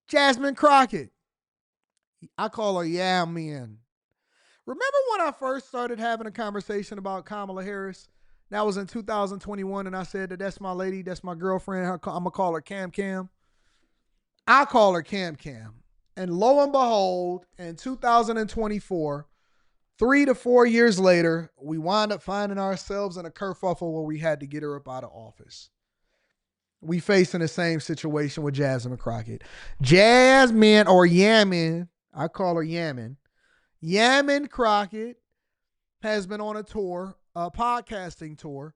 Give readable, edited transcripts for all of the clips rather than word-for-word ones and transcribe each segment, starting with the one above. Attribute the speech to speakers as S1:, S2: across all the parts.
S1: Jasmine Crockett. I call her Man. Remember when I first started having a conversation about Kamala Harris? That was in 2021, and I said that's my lady, that's my girlfriend. I'm going to call her Cam Cam. I call her Cam Cam. And lo and behold, in 2024, 3 to 4 years later, we wound up finding ourselves in a kerfuffle where we had to get her up out of office. We facing the same situation with Jasmine Crockett. Jasmine or Yamin, I call her Yamin. Yamin Crockett has been on a tour, a podcasting tour,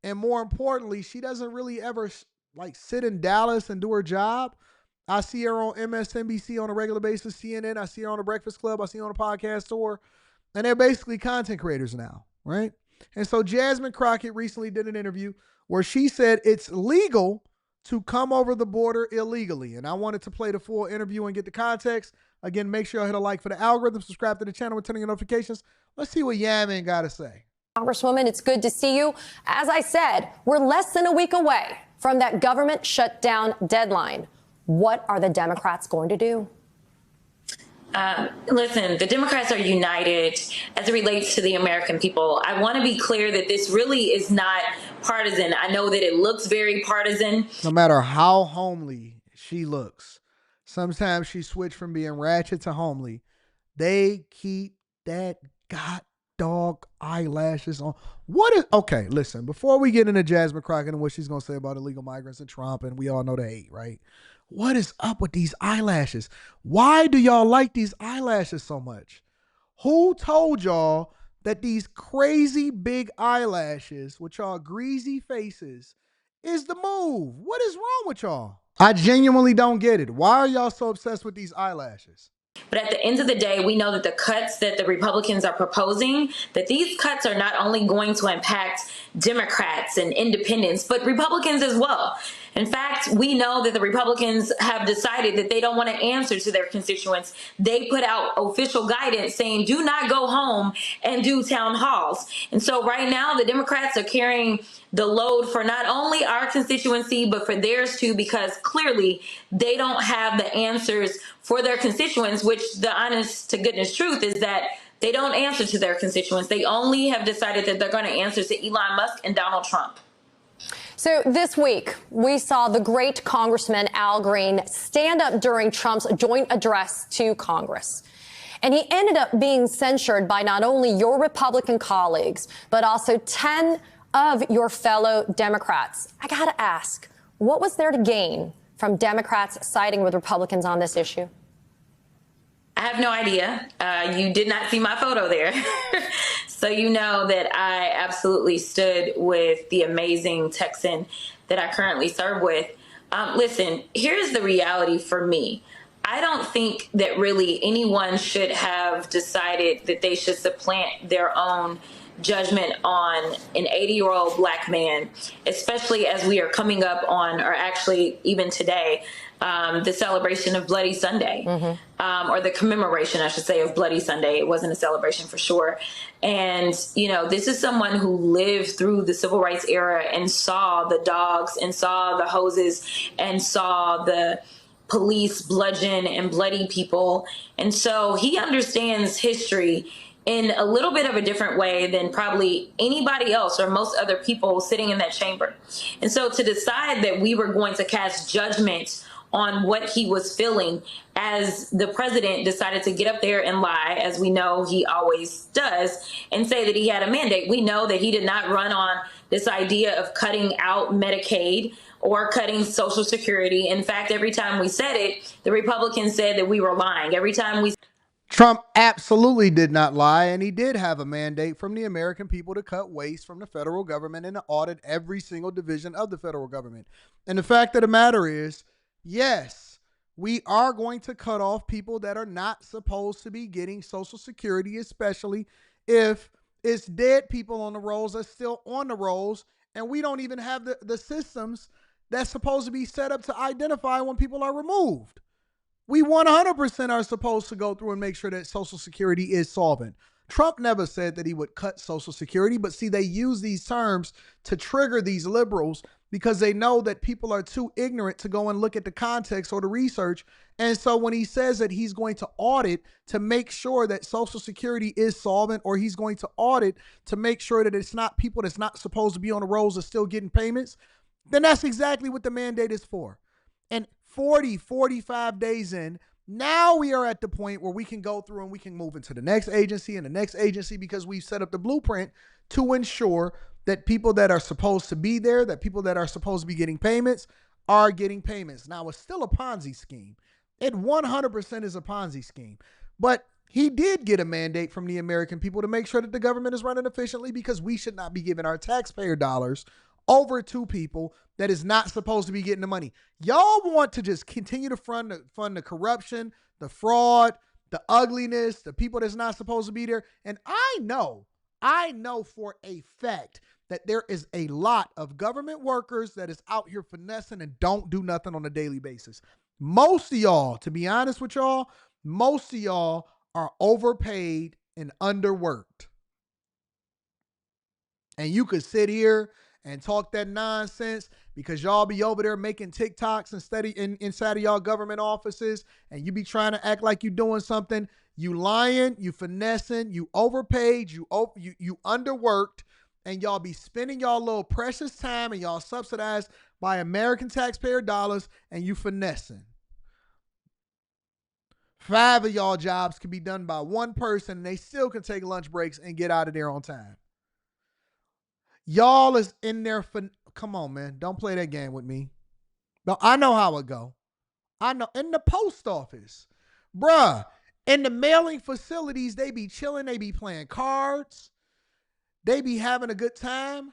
S1: and more importantly, she doesn't really ever sit in Dallas and do her job. I see her on MSNBC on a regular basis, CNN. I see her on the Breakfast Club. I see her on a podcast tour, and they're basically content creators now, right? And so Jasmine Crockett recently did an interview where she said it's legal to come over the border illegally. And I wanted to play the full interview and get the context. Again, make sure you hit a like for the algorithm, subscribe to the channel, and turn on your notifications. Let's see what Yamin got to say.
S2: Congresswoman, it's good to see you. As I said, we're less than a week away from that government shutdown deadline. What are the Democrats going to do?
S3: Listen, the Democrats are united as it relates to the American people. I want to be clear that this really is not partisan. I know that it looks very partisan.
S1: No matter how homely she looks, sometimes she switched from being ratchet to homely. They keep that dog eyelashes on. Okay, listen, before we get into Jasmine Crockett and what she's going to say about illegal migrants and Trump, and we all know the hate, right? What is up with these eyelashes? Why do y'all like these eyelashes so much? Who told y'all that these crazy big eyelashes with y'all greasy faces is the move? What is wrong with y'all? I genuinely don't get it. Why are y'all so obsessed with these eyelashes?
S3: But at the end of the day, we know that the cuts that the Republicans are proposing, that these cuts are not only going to impact Democrats and independents, but Republicans as well. In fact, we know that the Republicans have decided that they don't want to answer to their constituents. They put out official guidance saying, do not go home and do town halls. And so right now, the Democrats are carrying the load for not only our constituency, but for theirs too, because clearly they don't have the answers for their constituents, which the honest to goodness truth is that they don't answer to their constituents. They only have decided that they're going to answer to Elon Musk and Donald Trump.
S2: So this week, we saw the great Congressman Al Green stand up during Trump's joint address to Congress. And he ended up being censured by not only your Republican colleagues, but also 10 of your fellow Democrats. I got to ask, what was there to gain from Democrats siding with Republicans on this issue?
S3: I have no idea. You did not see my photo there. So you know that I absolutely stood with the amazing Texan that I currently serve with. Listen, here's the reality for me. I don't think that really anyone should have decided that they should supplant their own judgment on an 80-year-old black man, especially as we are coming up on, or actually even today, the celebration of Bloody Sunday, or the commemoration, I should say, of Bloody Sunday. It wasn't a celebration for sure. And, you know, this is someone who lived through the civil rights era and saw the dogs and saw the hoses and saw the police bludgeon and bloody people. And so he understands history in a little bit of a different way than probably anybody else or most other people sitting in that chamber. And so to decide that we were going to cast judgment on what he was feeling as the president decided to get up there and lie, as we know he always does, and say that he had a mandate. We know that he did not run on this idea of cutting out Medicaid or cutting Social Security. In fact, every time we said it, the Republicans said that we were lying. Every time we
S1: Trump absolutely did not lie, and he did have a mandate from the American people to cut waste from the federal government and to audit every single division of the federal government. And the fact of the matter is, yes, we are going to cut off people that are not supposed to be getting Social Security, especially if it's dead people on the rolls that's still on the rolls, and we don't even have the systems that's supposed to be set up to identify when people are removed. We 100% are supposed to go through and make sure that Social Security is solvent. Trump never said that he would cut Social Security, but see, they use these terms to trigger these liberals because they know that people are too ignorant to go and look at the context or the research. And so when he says that he's going to audit to make sure that Social Security is solvent, or he's going to audit to make sure that it's not people that's not supposed to be on the rolls are still getting payments, then that's exactly what the mandate is for. And 45 days in, now we are at the point where we can go through and we can move into the next agency and the next agency, because we've set up the blueprint to ensure that people that are supposed to be there, that people that are supposed to be getting payments, are getting payments. Now, it's still a Ponzi scheme. It 100% is a Ponzi scheme. But he did get a mandate from the American people to make sure that the government is running efficiently, because we should not be giving our taxpayer dollars over to people that is not supposed to be getting the money. Y'all want to just continue to fund the corruption, the fraud, the ugliness, the people that's not supposed to be there. And I know for a fact that there is a lot of government workers that is out here finessing and don't do nothing on a daily basis. Most of y'all, to be honest with y'all, most of y'all are overpaid and underworked. And you could sit here and talk that nonsense because y'all be over there making TikToks inside of y'all government offices, and you be trying to act like you doing something. You lying, you finessing, you overpaid, you underworked, and y'all be spending y'all little precious time, and y'all subsidized by American taxpayer dollars, and you finessing. 5 of y'all jobs can be done by one person, and they still can take lunch breaks and get out of there on time. Y'all is in there for, come on, man. Don't play that game with me. No, I know how it go. I know. In the post office, bruh, in the mailing facilities, they be chilling. They be playing cards. They be having a good time.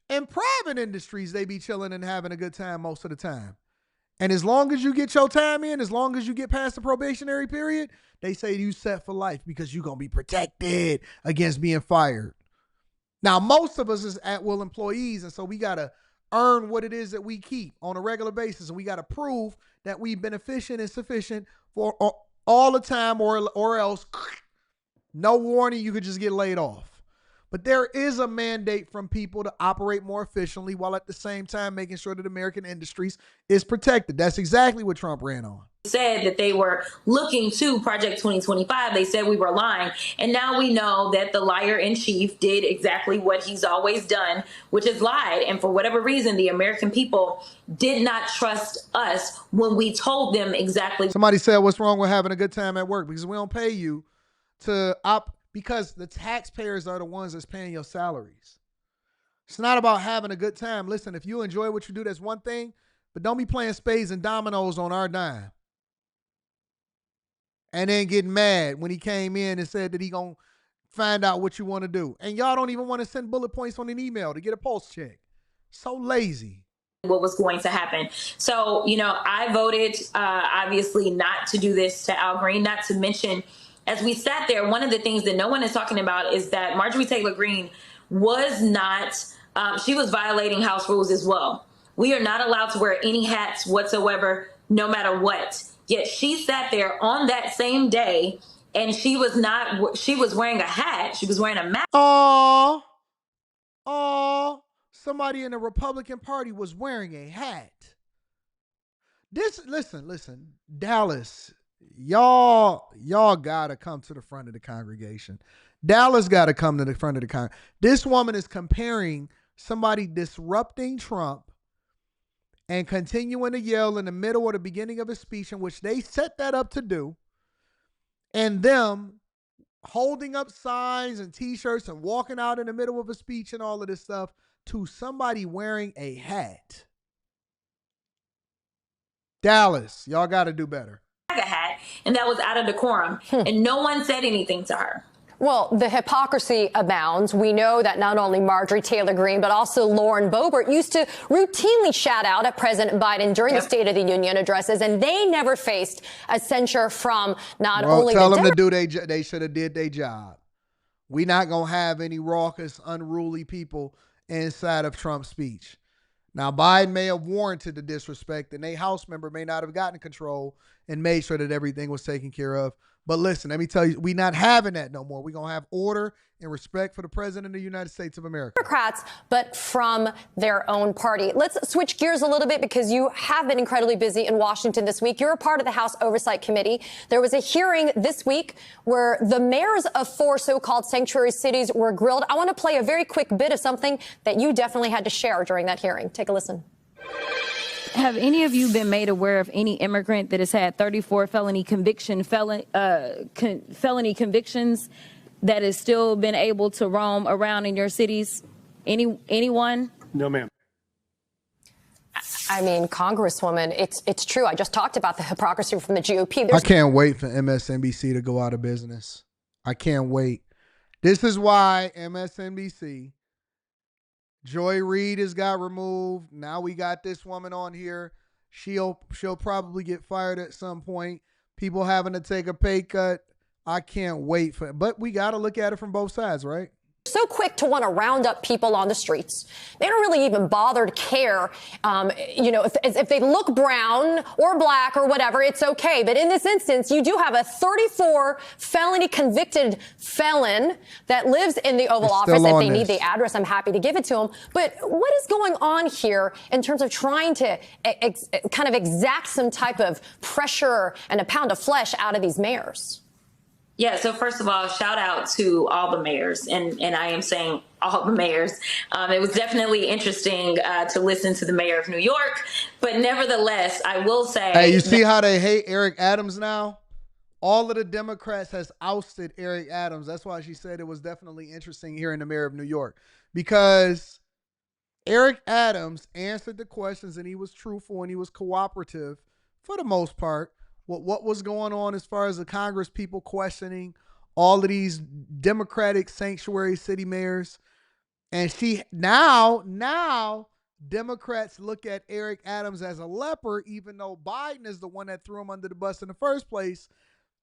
S1: In private industries, they be chilling and having a good time most of the time. And as long as you get your time in, as long as you get past the probationary period, they say you set for life because you're going to be protected against being fired. Now, most of us is at-will employees, and so we got to earn what it is that we keep on a regular basis, and we got to prove that we've been efficient and sufficient for all the time, or else, no warning, you could just get laid off. But there is a mandate from people to operate more efficiently while at the same time making sure that American industries is protected. That's exactly what Trump ran on.
S3: Said that they were looking to Project 2025. They said we were lying. And now we know that the liar in chief did exactly what he's always done, which is lied. And for whatever reason, the American people did not trust us when we told them exactly.
S1: Somebody said, what's wrong with having a good time at work? Because we don't pay you because the taxpayers are the ones that's paying your salaries. It's not about having a good time. Listen, if you enjoy what you do, that's one thing, but don't be playing spades and dominoes on our dime. And then getting mad when he came in and said that he gonna find out what you want to do. And y'all don't even want to send bullet points on an email to get a pulse check. So lazy.
S3: What was going to happen. So, I voted, obviously, not to do this to Al Green, not to mention, as we sat there, one of the things that no one is talking about is that Marjorie Taylor Greene was not, she was violating House rules as well. We are not allowed to wear any hats whatsoever, no matter what. Yet she sat there on that same day, and she was wearing a hat. She was wearing a mask.
S1: Somebody in the Republican Party was wearing a hat. Listen, Dallas, y'all gotta come to the front of the congregation. Dallas gotta come to the front of the congregation. This woman is comparing somebody disrupting Trump and continuing to yell in the middle or the beginning of a speech, in which they set that up to do, and them holding up signs and T-shirts and walking out in the middle of a speech and all of this stuff, to somebody wearing a hat. Dallas, y'all got to do better.
S3: A hat, and that was out of decorum, and no one said anything to her.
S2: Well, the hypocrisy abounds. We know that not only Marjorie Taylor Greene, but also Lauren Boebert used to routinely shout out at President Biden during the State of the Union addresses, and they never faced a censure from only
S1: tell them to do they should have did their job. We not going to have any raucous, unruly people inside of Trump's speech. Now, Biden may have warranted the disrespect, and a House member may not have gotten control and made sure that everything was taken care of. But listen, let me tell you, we not having that no more. We're going to have order and respect for the president of the United States of America.
S2: Democrats, but from their own party. Let's switch gears a little bit because you have been incredibly busy in Washington this week. You're a part of the House Oversight Committee. There was a hearing this week where the mayors of 4 so-called sanctuary cities were grilled. I want to play a very quick bit of something that you definitely had to share during that hearing. Take a listen.
S4: Have any of you been made aware of any immigrant that has had 34 felony convictions that has still been able to roam around in your cities? Anyone?
S5: No, ma'am.
S2: I mean, Congresswoman, it's true. I just talked about the hypocrisy from the GOP.
S1: I can't wait for MSNBC to go out of business. I can't wait. This is why MSNBC, Joy Reid has got removed. Now we got this woman on here. She'll probably get fired at some point. People having to take a pay cut. I can't wait for it. But we got to look at it from both sides, right?
S2: So quick to want to round up people on the streets. They don't really even bother to care, if they look brown or black or whatever, it's okay. But in this instance, you do have a 34 felony convicted felon that lives in the Oval Office. If they need the address, I'm happy to give it to them. But what is going on here in terms of trying to kind of exact some type of pressure and a pound of flesh out of these mayors?
S3: Yeah, so first of all, shout out to all the mayors, and I am saying all the mayors. It was definitely interesting to listen to the mayor of New York, but nevertheless, I will say...
S1: Hey, you see how they hate Eric Adams now? All of the Democrats has ousted Eric Adams. That's why she said it was definitely interesting hearing the mayor of New York, because Eric Adams answered the questions and he was truthful and he was cooperative for the most part. What was going on as far as the Congress people questioning all of these Democratic sanctuary city mayors. And now Democrats look at Eric Adams as a leper, even though Biden is the one that threw him under the bus in the first place.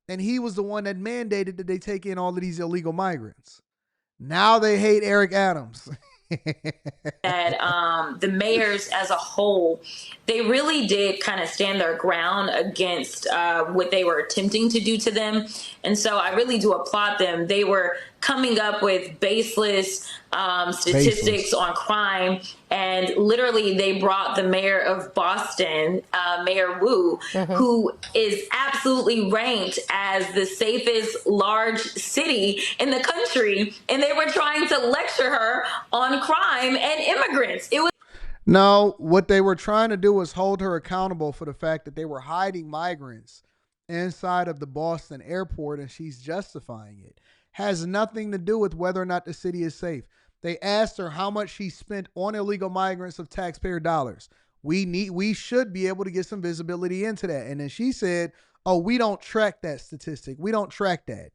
S1: And he was the one that mandated that they take in all of these illegal migrants. Now they hate Eric Adams.
S3: that the mayors as a whole, they really did kind of stand their ground against what they were attempting to do to them. And so I really do applaud them. They were coming up with baseless statistics on crime. And literally they brought the mayor of Boston, Mayor Wu, who is absolutely ranked as the safest large city in the country. And they were trying to lecture her on crime and immigrants.
S1: No, what they were trying to do was hold her accountable for the fact that they were hiding migrants inside of the Boston airport, and she's justifying it. Has nothing to do with whether or not the city is safe. They asked her how much she spent on illegal migrants of taxpayer dollars. We should be able to get some visibility into that. And then she said, oh, we don't track that statistic. We don't track that.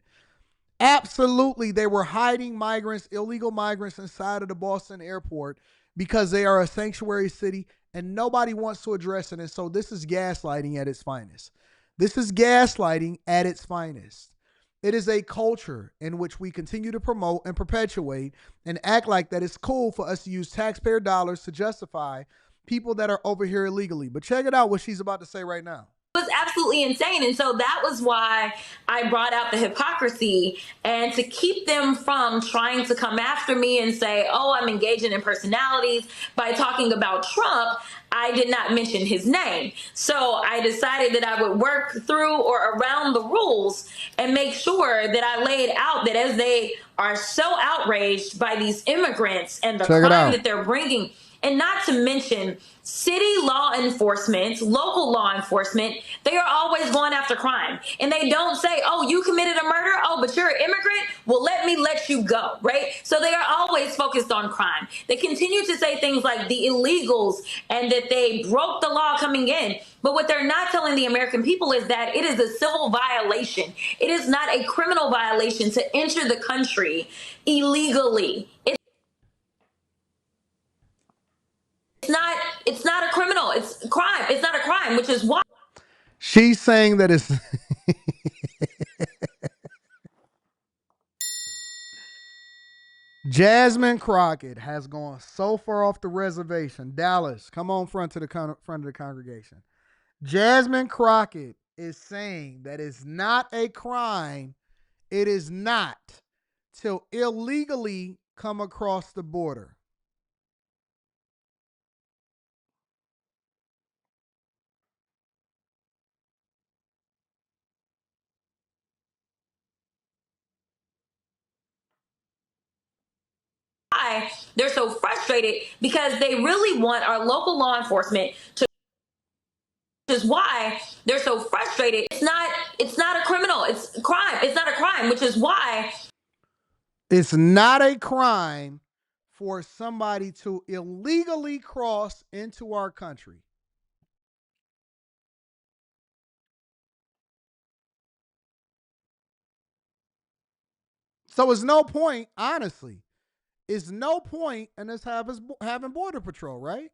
S1: Absolutely, they were hiding migrants, illegal migrants inside of the Boston airport because they are a sanctuary city and nobody wants to address it. And so this is gaslighting at its finest. This is gaslighting at its finest. It is a culture in which we continue to promote and perpetuate and act like that it's cool for us to use taxpayer dollars to justify people that are over here illegally. But check it out what she's about to say right now.
S3: It was absolutely insane. And so that was why I brought out the hypocrisy, and to keep them from trying to come after me and say, oh, I'm engaging in personalities by talking about Trump. I did not mention his name. So I decided that I would work through or around the rules and make sure that I laid out that as they are so outraged by these immigrants and the crime that they're bringing, and not to mention city law enforcement, local law enforcement, they are always going after crime. And they don't say, oh, you committed a murder? Oh, but you're an immigrant? Well, let you go, right? So they are always focused on crime. They continue to say things like the illegals and that they broke the law coming in. But what they're not telling the American people is that it is a civil violation. It is not a criminal violation to enter the country illegally. It's not a criminal. It's a crime. It's not a crime, which is why.
S1: She's saying that it's Jasmine Crockett has gone so far off the reservation. Dallas, come on front of the congregation. Jasmine Crockett is saying that it's not a crime. It is not to illegally come across the border.
S3: Why they're so frustrated, because they really want our local law enforcement to, is why they're so frustrated. It's not a criminal, it's a crime. It's not a crime, which is why
S1: it's not a crime for somebody to illegally cross into our country. So it's no point, honestly, it's no point in us having border patrol, right?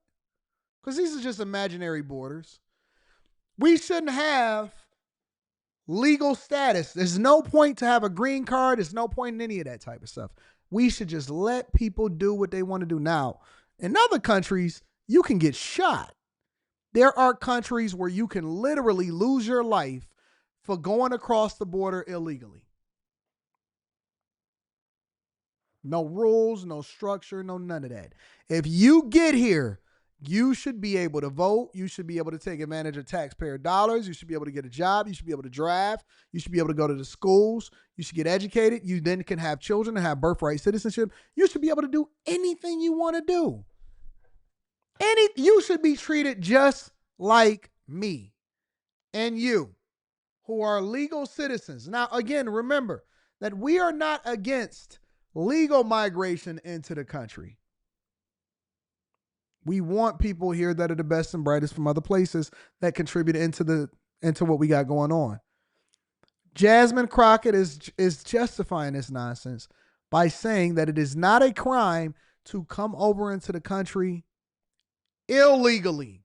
S1: Because these are just imaginary borders. We shouldn't have legal status. There's no point to have a green card. There's no point in any of that type of stuff. We should just let people do what they want to do. Now, in other countries, you can get shot. There are countries where you can literally lose your life for going across the border illegally. No rules, no structure, no none of that. If you get here, you should be able to vote. You should be able to take advantage of taxpayer dollars. You should be able to get a job. You should be able to drive. You should be able to go to the schools. You should get educated. You then can have children and have birthright citizenship. You should be able to do anything you want to do. You should be treated just like me and you, who are legal citizens. Now, again, remember that we are not against legal migration into the country. We want people here that are the best and brightest from other places that contribute into what we got going on. Jasmine Crockett is justifying this nonsense by saying that it is not a crime to come over into the country illegally.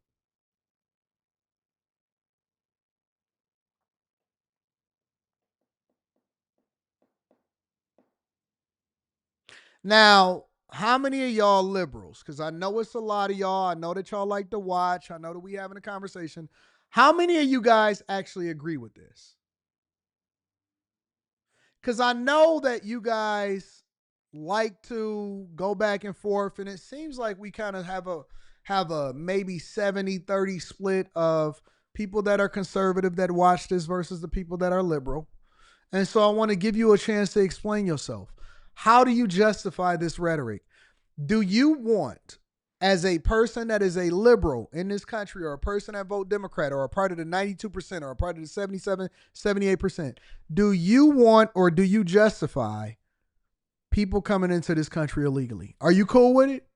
S1: Now, how many of y'all liberals? Because I know it's a lot of y'all. I know that y'all like to watch. I know that we having a conversation. How many of you guys actually agree with this? Because I know that you guys like to go back and forth, and it seems like we kind of have a maybe 70-30 split of people that are conservative that watch this versus the people that are liberal. And so I want to give you a chance to explain yourself. How do you justify this rhetoric? Do you want, as a person that is a liberal in this country, or a person that vote Democrat, or a part of the 92%, or a part of the 77, 78%, do you want, or do you justify people coming into this country illegally? Are you cool with it?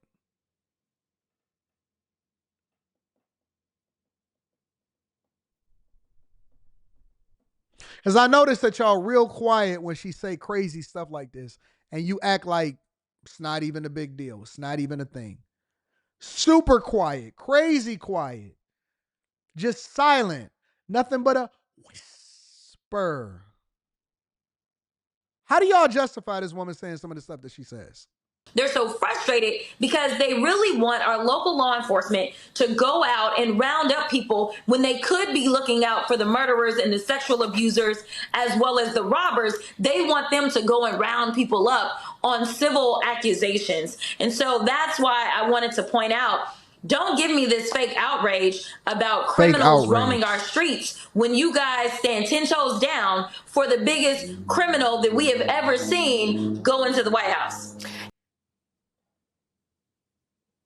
S1: Because I noticed that y'all real quiet when she say crazy stuff like this, and you act like it's not even a big deal. It's not even a thing. Super quiet, crazy quiet, just silent, nothing but a whisper. How do y'all justify this woman saying some of the stuff that she says?
S3: they're so frustrated because they really want our local law enforcement to go out and round up people when they could be looking out for the murderers and the sexual abusers as well as the robbers. They want them to go and round people up on civil accusations. And so that's why I wanted to point out, don't give me this fake outrage about criminals roaming our streets when you guys stand 10 toes down for the biggest criminal that we have ever seen go into the White House.